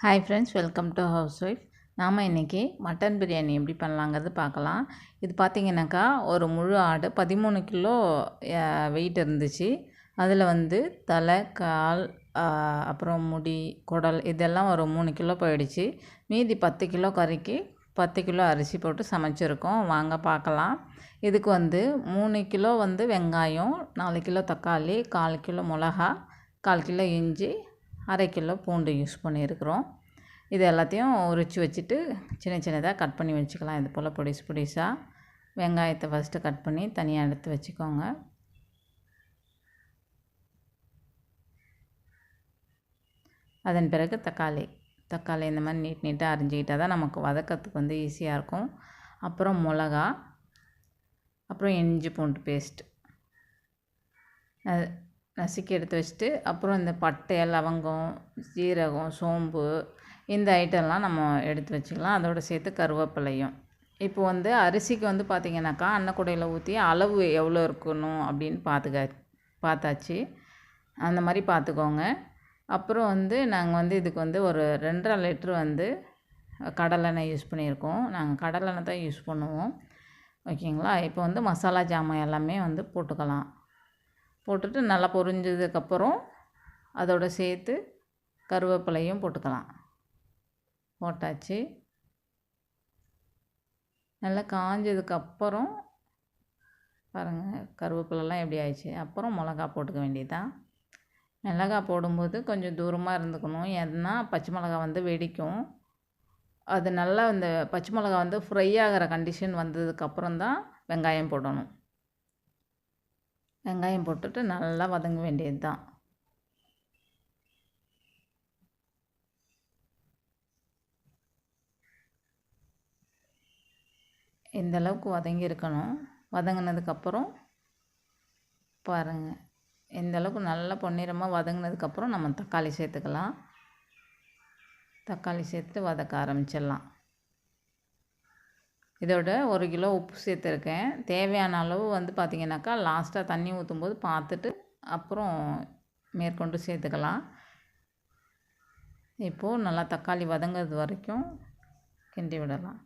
Hi friends, welcome to house wife. நாம் இன்றைக்கி mutton biryani எப்படி பண்ணலாங்கிறது பார்க்கலாம். இது பார்த்திங்கனாக்கா ஒரு முழு ஆடு 13 கிலோ வெயிட் இருந்துச்சு. அதில் வந்து தலை, கால், அப்புறம் முடி, குடல் இதெல்லாம் ஒரு 3 கிலோ போயிடுச்சு. மீதி 10 கிலோ கறிக்கு 10 கிலோ அரிசி போட்டு சமைச்சிருக்கோம். வாங்க பார்க்கலாம். இதுக்கு வந்து 3 கிலோ வந்து வெங்காயம், 4 கிலோ தக்காளி, 1/4 கிலோ மிளகா, 1/4 கிலோ இஞ்சி, 1/2 கிலோ பூண்டு யூஸ் பண்ணியிருக்கிறோம். இது எல்லாத்தையும் உரித்து வச்சுட்டு சின்ன சின்னதாக கட் பண்ணி வச்சுக்கலாம். இது போல் பொடிசாக வெங்காயத்தை ஃபஸ்ட்டு கட் பண்ணி தனியாக எடுத்து வச்சுக்கோங்க. அதன் பிறகு தக்காளி இந்த மாதிரி நீட்டாக அரிஞ்சிக்கிட்டால் தான் நமக்கு வதக்கிறதுக்கு வந்து ஈஸியாக இருக்கும். அப்புறம் மிளகா, அப்புறம் இஞ்சி பூண்டு பேஸ்ட் நசுக்கி எடுத்து வச்சுட்டு, அப்புறம் இந்த பட்டை, லவங்கம், ஜீரகம், சோம்பு இந்த ஐட்டம்லாம் நம்ம எடுத்து வச்சுக்கலாம். அதோடு சேர்த்து கருவேப்பிலையும். இப்போ வந்து அரிசிக்கு வந்து பார்த்திங்கனாக்கா அன்னக்கூடையில் ஊற்றி அளவு எவ்வளோ இருக்கணும் அப்படின்னு பார்த்தாச்சு. அந்த மாதிரி பார்த்துக்கோங்க. அப்புறம் வந்து நாங்கள் வந்து இதுக்கு வந்து ஒரு 2.5 லிட்ரு வந்து கடலெண்ணெய் யூஸ் பண்ணியிருக்கோம். நாங்கள் கடலெண்ணெய் தான் யூஸ் பண்ணுவோம். ஓகேங்களா? இப்போ வந்து மசாலா ஜாமான் எல்லாமே வந்து போட்டுட்டு நல்லா பொரிஞ்சதுக்கப்புறம் அதோடு சேர்த்து கருவேப்பிலையும் போட்டாச்சு. நல்லா காஞ்சதுக்கப்புறம் பாருங்கள் கருவேப்பிலெல்லாம் எப்படி ஆயிடுச்சு. அப்புறம் மிளகா போட்டுக்க வேண்டியதுதான். மிளகா போடும்போது கொஞ்சம் தூரமாக இருந்துக்கணும். ஏன்னா பச்சை மிளகா வந்து வெடிக்கும். அது நல்லா இந்த பச்சை மிளகா வந்து ஃப்ரை ஆகிற கண்டிஷன் வந்ததுக்கப்புறம் தான் வெங்காயம் போடணும். வெங்காயம் போட்டுட்டு நல்லா வதங்க வேண்டியது தான். இந்த அளவுக்கு வதங்கியிருக்கணும். வதங்கினதுக்கப்புறம் பாருங்கள், இந்த அளவுக்கு நல்லா பொன்னிறமாக வதங்கினதுக்கப்புறம் நம்ம தக்காளி சேர்த்துக்கலாம். தக்காளி சேர்த்து வதக்க ஆரம்பிச்சிடலாம். இதோட 1 கிலோ உப்பு சேர்த்துருக்கேன். தேவையான அளவு வந்து பார்த்திங்கனாக்கா லாஸ்ட்டாக தண்ணி ஊற்றும்போது பார்த்துட்டு அப்புறம் மேற்கொண்டு சேர்த்துக்கலாம். இப்போது நல்லா தக்காளி வதங்கிறது வரைக்கும் கிண்டி விடலாம்.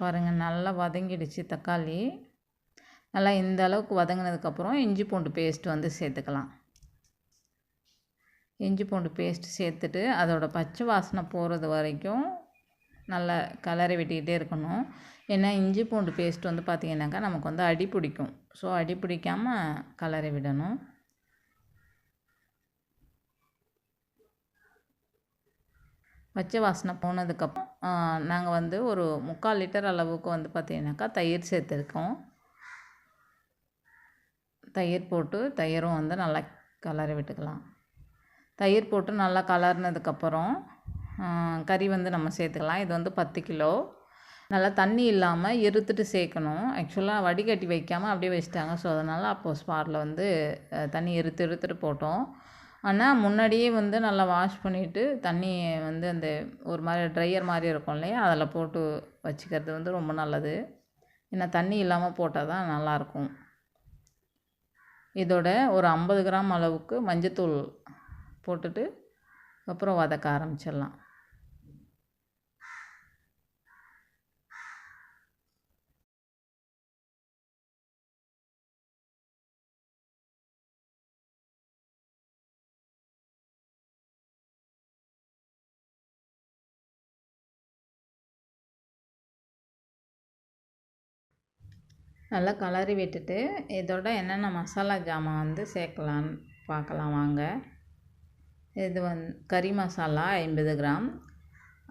பாருங்கள் நல்லா வதங்கிடுச்சு தக்காளி. நல்லா இந்த அளவுக்கு வதங்கினதுக்கப்புறம் இஞ்சி பூண்டு பேஸ்ட் வந்து சேர்த்துக்கலாம். இஞ்சி பூண்டு பேஸ்ட் சேர்த்துட்டு அதோட பச்சை வாசனை போகிறது வரைக்கும் நல்லா கலரை விட்டுக்கிட்டே இருக்கணும். ஏன்னா இஞ்சி பூண்டு பேஸ்ட் வந்து பார்த்திங்கனாக்கா நமக்கு வந்து அடி பிடிக்கும். ஸோ அடி பிடிக்காமல் கலரை விடணும். பச்சை வாசனை போனதுக்கப்புறம் நாங்கள் வந்து ஒரு 3/4 லிட்டர் அளவுக்கு வந்து பார்த்திங்கனாக்கா தயிர் சேர்த்துருக்கோம். தயிர் போட்டு தயிரும் வந்து நல்லா கலரை விட்டுக்கலாம். தயிர் போட்டு நல்லா கலர்னதுக்கப்புறம் கறி வந்து நம்ம சேர்த்துக்கலாம். இது வந்து 10 கிலோ. நல்லா தண்ணி இல்லாமல் இருத்துட்டு சேர்க்கணும். ஆக்சுவலாக வடிகட்டி வைக்காமல் அப்படியே வச்சுட்டாங்க. ஸோ அதனால் அப்போது ஸ்பாட்டில் வந்து தண்ணி இருத்துட்டு போட்டோம். ஆனால் முன்னாடியே வந்து நல்லா வாஷ் பண்ணிவிட்டு தண்ணி வந்து அந்த ஒரு மாதிரி ட்ரையர் மாதிரி இருக்கும் இல்லையா, அதில் போட்டு வச்சுக்கிறது வந்து ரொம்ப நல்லது. ஏன்னா தண்ணி இல்லாமல் போட்டால் தான் நல்லாயிருக்கும். இதோட ஒரு 50 கிராம் அளவுக்கு மஞ்சத்தூள் போட்டுட்டு அப்புறம் வதக்க ஆரம்பிச்சிடலாம். நல்லா கலரி விட்டுட்டு இதோட என்னென்ன மசாலா ஜாமான் வந்து சேர்க்கலான்னு பார்க்கலாம் வாங்க. இது கறி மசாலா 50 கிராம்,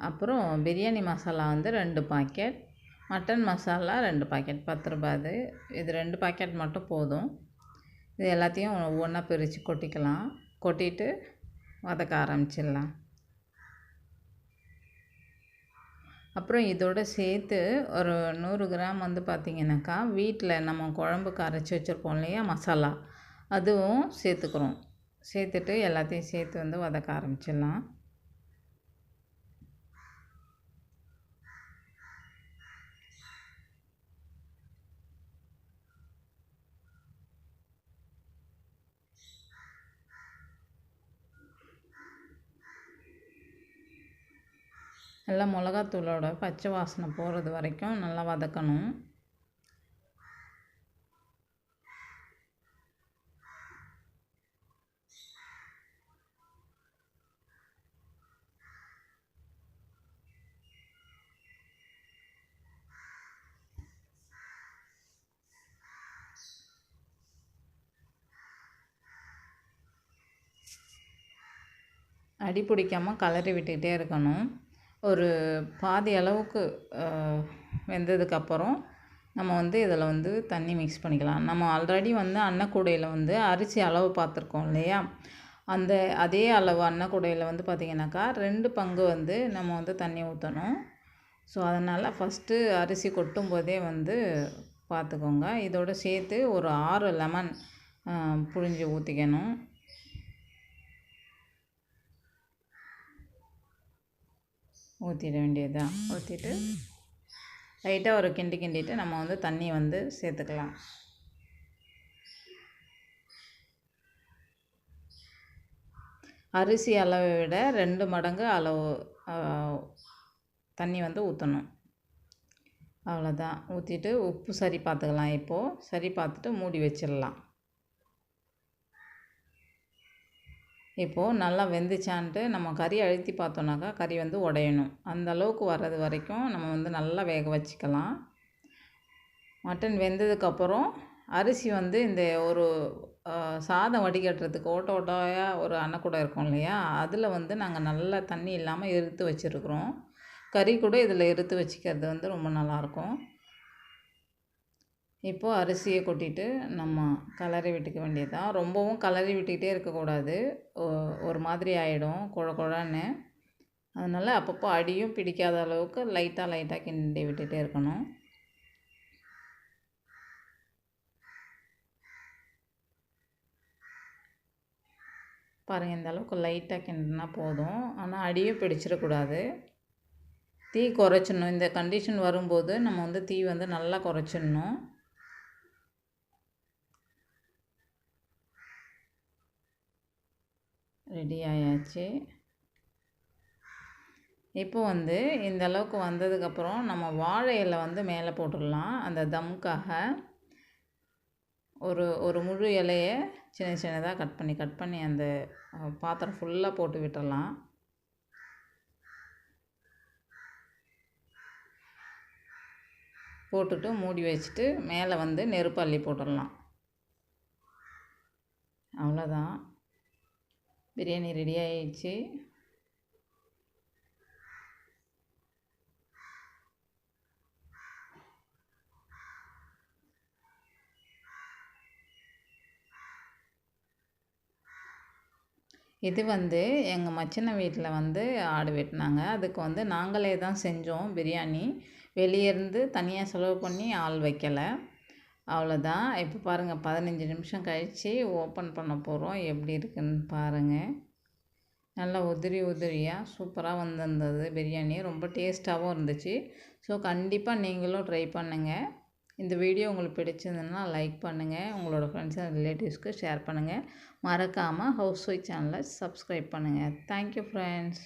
அப்புறம் பிரியாணி மசாலா வந்து 2 பாக்கெட், மட்டன் மசாலா 2 பாக்கெட், 10 ரூபாய் அது. இது 2 பாக்கெட் மட்டும் போதும். இது எல்லாத்தையும் ஒவ்வொன்றா பிரித்து கொட்டிட்டு வதக்க ஆரம்பிச்சிடலாம். அப்புறம் இதோடு சேர்த்து ஒரு 100 கிராம் வந்து பார்த்திங்கனாக்கா வீட்டில் நம்ம குழம்புக்கு அரைச்சி வச்சுருப்போம் இல்லையா மசாலா, அதுவும் சேர்த்துக்கிறோம். சேர்த்துட்டு எல்லாத்தையும் சேர்த்து வந்து வதக்க ஆரம்பிச்சிடலாம். நல்லா மிளகாத்தூளோட பச்சை வாசனை போகிறது வரைக்கும் நல்லா வதக்கணும். அடி பிடிக்காமல் கலரி விட்டுக்கிட்டே இருக்கணும். ஒரு பாதி அளவுக்கு வெந்ததுக்கப்புறம் நம்ம வந்து இதில் வந்து தண்ணி மிக்ஸ் பண்ணிக்கலாம். நம்ம ஆல்ரெடி வந்து அன்னக்கூடையில் வந்து அரிசி அளவு பார்த்துருக்கோம் இல்லையா, அதே அளவு அன்னக்கூடையில் வந்து பார்த்திங்கனாக்கா 2 பங்கு வந்து நம்ம வந்து தண்ணி ஊற்றணும். ஸோ அதனால் ஃபஸ்ட்டு அரிசி கொட்டும் போதே வந்து பார்த்துக்கோங்க. இதோடு சேர்த்து ஒரு 6 லெமன் புழிஞ்சு ஊற்றிக்கணும். ஊற்றிட வேண்டியதுதான். ஊற்றிட்டு லைட்டாக ஒரு கிண்டிட்டு நம்ம வந்து தண்ணி வந்து சேர்த்துக்கலாம். அரிசி அளவை விட 2 மடங்கு அளவு தண்ணி வந்து ஊற்றணும். அவ்வளோதான். ஊற்றிட்டு உப்பு சரி பார்த்துக்கலாம். இப்போது சரி பார்த்துட்டு மூடி வச்சிடலாம். இப்போது நல்லா வெந்துச்சான்ட்டு நம்ம கறி அழுத்தி பார்த்தோன்னாக்கா கறி வந்து உடையணும். அந்த அளவுக்கு வர்றது வரைக்கும் நம்ம வந்து நல்லா வேக வச்சுக்கலாம். மட்டன் வெந்ததுக்கப்புறம் அரிசி வந்து இந்த ஒரு சாதம் வடிகட்டுறதுக்கு ஓட்டையாக ஒரு அன்னக்கூடை இருக்கும் இல்லையா, அதில் வந்து நாங்கள் நல்லா தண்ணி இல்லாமல் இறுத்து வச்சுருக்குறோம். கறி கூட இதில் இறுத்து வச்சுக்கிறது வந்து ரொம்ப நல்லாயிருக்கும். இப்போது அரிசியை கொட்டிட்டு நம்ம கலரி விட்டுக்க வேண்டியதுதான். ரொம்பவும் கலரி விட்டுக்கிட்டே இருக்கக்கூடாது, ஒரு மாதிரி ஆகிடும் குழ குழன்னு. அதனால் அப்பப்போ அடியும் பிடிக்காத அளவுக்கு லைட்டாக கிண்டி விட்டுகிட்டே இருக்கணும். பாருங்கள், இந்த அளவுக்கு லைட்டாக கிண்டினா போதும். ஆனால் அடியும் பிடிச்சிடக்கூடாது. தீ குறைச்சிடணும். இந்த கண்டிஷன் வரும்போது நம்ம வந்து தீ வந்து நல்லா குறைச்சிடணும். ரெடி ஆயாச்சு. இப்போ வந்து இந்த அளவுக்கு வந்ததுக்கப்புறம் நம்ம வாழை இலை வந்து மேலே போட்டுடலாம். அந்த தம்முக்காக ஒரு முழு இலையை சின்னதாக கட் பண்ணி அந்த பாத்திரம் ஃபுல்லாக போட்டு விட்டுடலாம். போட்டுட்டு மூடி வச்சுட்டு மேலே வந்து நெருப்பு அள்ளி போட்டுடலாம். அவ்வளோதான், பிரியாணி ரெடி ஆயிடுச்சு. இது வந்து எங்கள் மச்சினை வீட்டில் வந்து ஆடு வெட்டினாங்க. அதுக்கு வந்து நாங்களே தான் செஞ்சோம் பிரியாணி. வெளியேருந்து தனியாக செலவு பண்ணி ஆள் வைக்கலை. அவ்வளோதான். இப்போ பாருங்கள், 15 நிமிஷம் கழித்து ஓப்பன் பண்ண போகிறோம். எப்படி இருக்குன்னு பாருங்கள். நல்லா உதிரியாக சூப்பராக வந்திருந்தது பிரியாணி. ரொம்ப டேஸ்ட்டாகவும் இருந்துச்சு. ஸோ கண்டிப்பாக நீங்களும் ட்ரை பண்ணுங்கள். இந்த வீடியோ உங்களுக்கு பிடிச்சிருந்ததுன்னா லைக் பண்ணுங்கள். உங்களோட ஃப்ரெண்ட்ஸ் அண்ட் ரிலேட்டிவ்ஸ்க்கு ஷேர் பண்ணுங்கள். மறக்காமல் ஹவுஸ் ஒய்ஃப் சேனலை சப்ஸ்கிரைப் பண்ணுங்கள். Thank you friends.